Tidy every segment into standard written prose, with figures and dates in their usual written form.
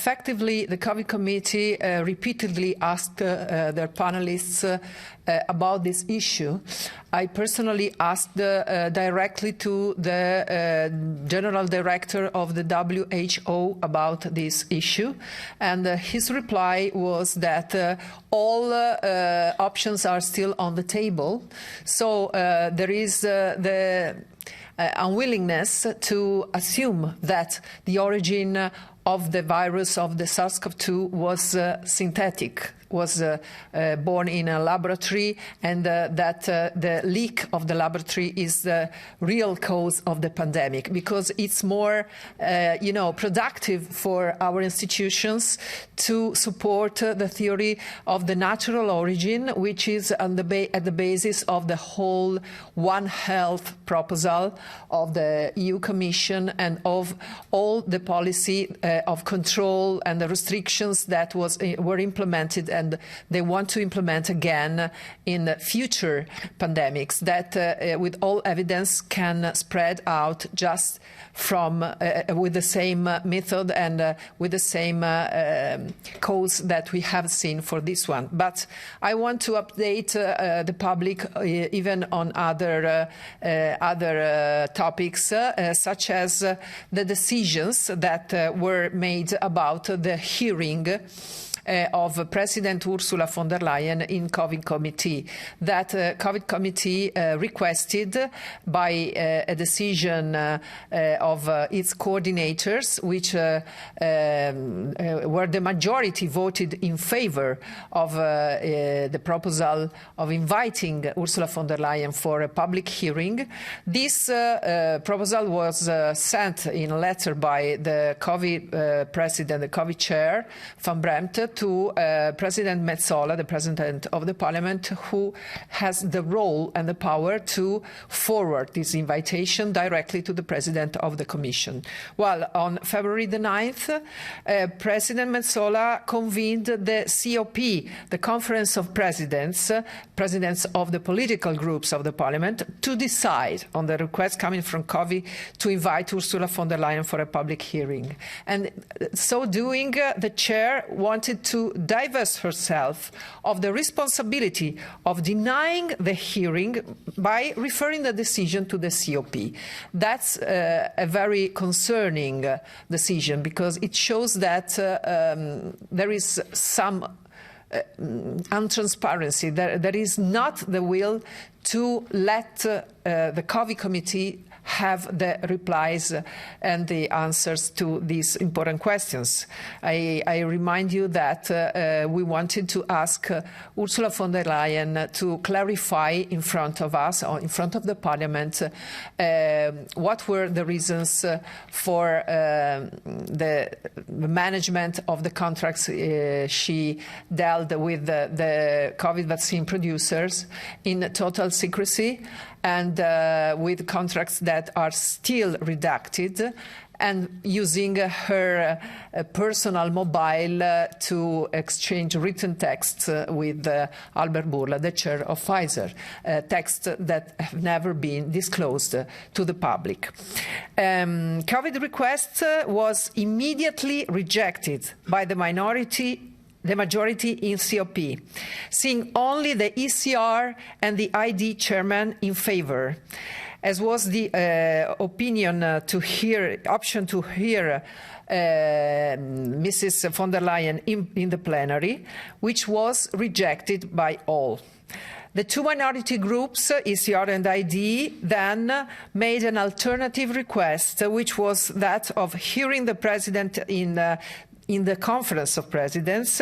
effectively, the COVID committee repeatedly asked their panelists about this issue. I personally asked directly to the General Director of the WHO about this issue, and his reply was that all options are still on the table. So there is the unwillingness to assume that the origin of the virus of the SARS-CoV-2 was synthetic, was born in a laboratory, and that the leak of the laboratory is the real cause of the pandemic, because it's more, productive for our institutions to support the theory of the natural origin, which is at the basis of the whole One Health proposal of the EU Commission and of all the policy of control and the restrictions that were implemented and they want to implement again in future pandemics that with all evidence can spread out just from with the same method and with the same cause that we have seen for this one. But I want to update the public even on other topics such as the decisions that were made about the hearing of President Ursula von der Leyen in COVID committee. That COVID committee requested by a decision of its coordinators, which where the majority voted in favor of the proposal of inviting Ursula von der Leyen for a public hearing. This proposal was sent in a letter by the COVID president, the COVID chair, Van Bremte, to President Metsola, the President of the Parliament, who has the role and the power to forward this invitation directly to the President of the Commission. Well, on February the 9th, President Metsola convened the COP, the Conference of Presidents, presidents of the political groups of the Parliament, to decide on the request coming from COVID to invite Ursula von der Leyen for a public hearing. And so doing, the chair wanted to divest herself of the responsibility of denying the hearing by referring the decision to the COP. That's a very concerning decision, because it shows that there is some untransparency. There is not the will to let the COVID committee have the replies and the answers to these important questions. I remind you that we wanted to ask Ursula von der Leyen to clarify in front of us, or in front of the Parliament, what were the reasons for the management of the contracts she dealt with the COVID vaccine producers in total secrecy, and with contracts that are still redacted, and using her personal mobile to exchange written texts with Albert Bourla, the chair of Pfizer, texts that have never been disclosed to the public. COVID request was immediately rejected by the majority in COP, seeing only the ECR and the ID chairman in favor, as was the option to hear Mrs. von der Leyen in the plenary, which was rejected by all. The two minority groups, ECR and ID, then made an alternative request, which was that of hearing the President in the Conference of Presidents,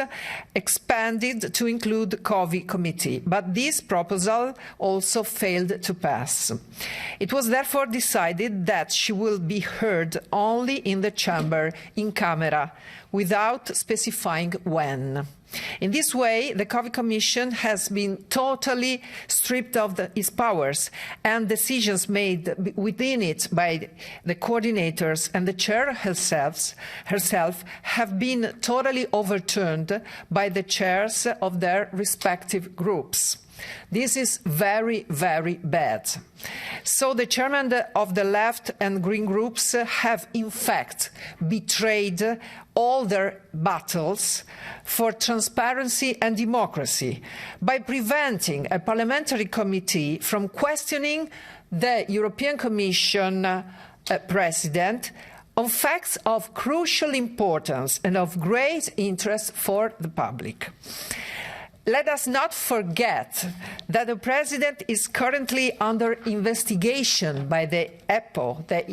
expanded to include the COVID committee. But this proposal also failed to pass. It was therefore decided that she will be heard only in the chamber, in camera, without specifying when. In this way, the COVID Commission has been totally stripped of its powers, and decisions made within it by the coordinators and the chair herself have been totally overturned by the chairs of their respective groups. This is very, very bad. So the chairman of the left and green groups have in fact betrayed all their battles for transparency and democracy by preventing a parliamentary committee from questioning the European Commission President on facts of crucial importance and of great interest for the public. Let us not forget that the President is currently under investigation by the EPO, the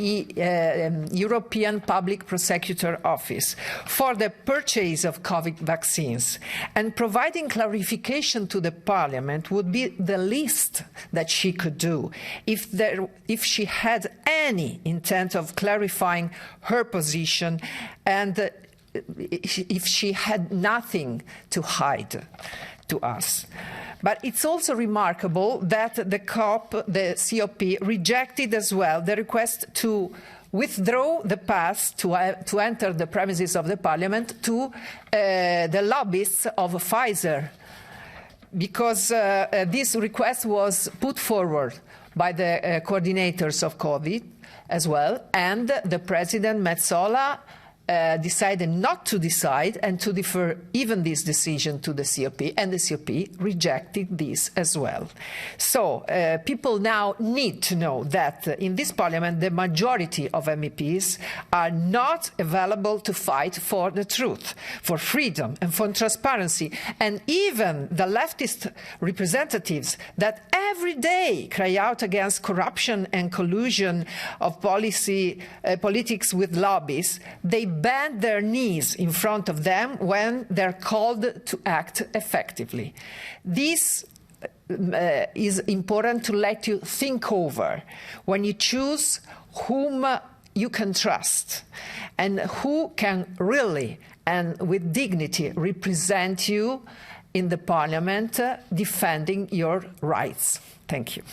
European Public Prosecutor Office, for the purchase of COVID vaccines. And providing clarification to the Parliament would be the least that she could do if she had any intent of clarifying her position and if she had nothing to hide to us. But it's also remarkable that the COP rejected as well the request to withdraw the pass to enter the premises of the Parliament to the lobbyists of Pfizer, because this request was put forward by the coordinators of COVID as well, and the President Metsola decided not to decide and to defer even this decision to the COP, and the COP rejected this as well. So people now need to know that in this Parliament the majority of MEPs are not available to fight for the truth, for freedom and for transparency, and even the leftist representatives that every day cry out against corruption and collusion of politics with lobbies, they bend their knees in front of them when they're called to act effectively. This is important to let you think over when you choose whom you can trust and who can really and with dignity represent you in the Parliament defending your rights. Thank you.